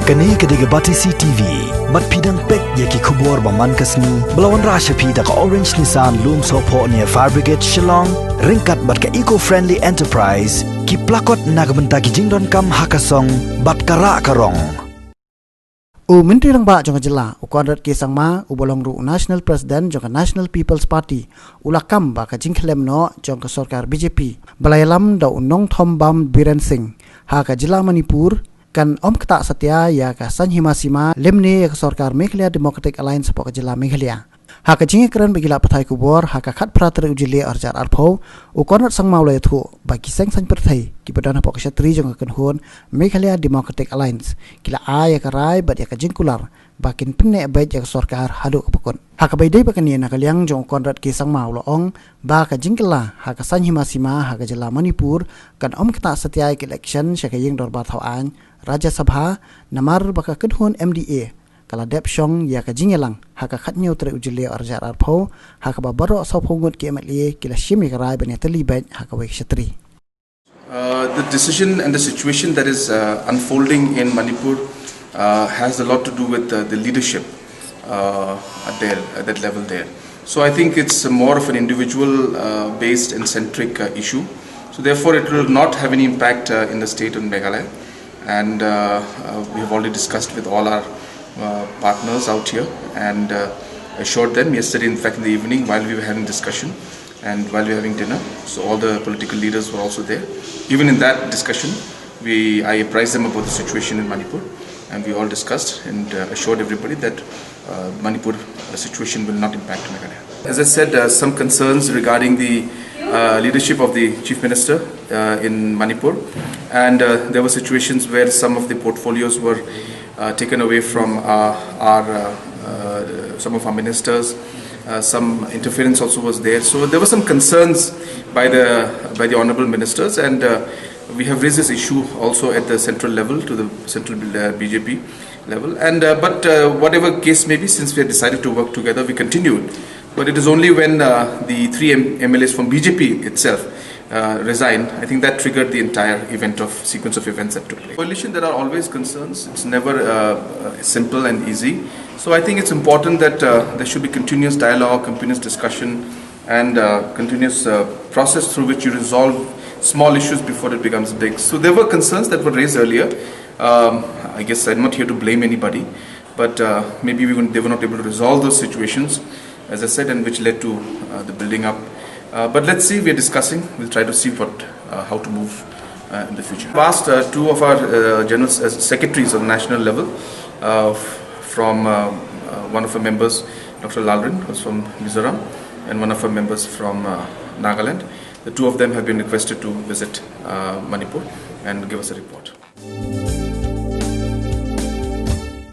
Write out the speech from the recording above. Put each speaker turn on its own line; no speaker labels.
Kani kediga bati CTV, mat pidang pek yaki kubur baman kasni, belawan rasha pida ka Orange Nissan Loom Sopo near Fire Brigade Shillong, ringkat bat ka eco-friendly enterprise, ki plakot nagamenta ki jingdon kam hakasong, bat kara karong.
Menteri Rang Ba jong jela ukadrat ke sangma ubolong ru National President jong National People's Party ulakam ba ka jingklem no jong ka sarkar BJP balayalam da unong Thom Bam Biren Singh ha ka jela Manipur kan om kata satya ya ka sanhima sima lemne ya ka sarkar Meghalaya Democratic Alliance po ka jela Meghalaya ha ka jinge kran bagila pathai kubor ha ka khat prater ujile arjar arpho ukadrat sangma ulai thu ba ki seng san perthai ki padana po ka shatri jong ka kanhon Meghalaya Democratic Alliance kila aya ka rai bat ya ka jingkular bakin penne baik ya ka sarkar hadu ka pokon ha ka baidai bakan ya nakaliang jong ukadrat ke sangma ulong ba ka jingkala ha ka sanhima sima ha ka jela Manipur kan om kata satya ki election sha ka ying dor ba thawang Raja Sabha namar baka kedhun MDA kala dep shong ya ka jingelang ha ka khat nyau tre ujile arjar arpho ha ka babaro so phongut ke MLA kila shimi ka rai bane tali ban ha ka wek shatri.
The decision and the situation that is unfolding in Manipur has a lot to do with the leadership at that level there. So I think it's more of an individual based and centric issue. So therefore it will not have any impact in the state of Meghalaya. And we have already discussed with all our partners out here and assured them yesterday, in fact in the evening while we were having discussion and while we were having dinner, so all the political leaders were also there. Even in that discussion I apprised them about the situation in Manipur and we all discussed and assured everybody that Manipur situation will not impact Meghalaya. As I said, some concerns regarding the leadership of the Chief Minister in Manipur, and there were situations where some of the portfolios were taken away from some of our ministers. Some interference also was there, so there were some concerns by the honourable ministers, and we have raised this issue also at the central level to the central BJP level. And but whatever case may be, since we have decided to work together, we continued. But it is only when the three MLAs from BJP itself resigned, I think that triggered the entire sequence of events that took place. Coalition, there are always concerns. It's never simple and easy. So I think it's important that there should be continuous dialogue, continuous discussion, and continuous process through which you resolve small issues before it becomes big. So there were concerns that were raised earlier. I guess I'm not here to blame anybody, but maybe they were not able to resolve those situations, as I said, and which led to the building up. But let's see, we are discussing. We'll try to see how to move in the future. I've asked two of our general secretaries on national level from one of our members, Dr. Lalrin, who's from Mizoram, and one of our members from Nagaland. The two of them have been requested to visit Manipur and give us a report.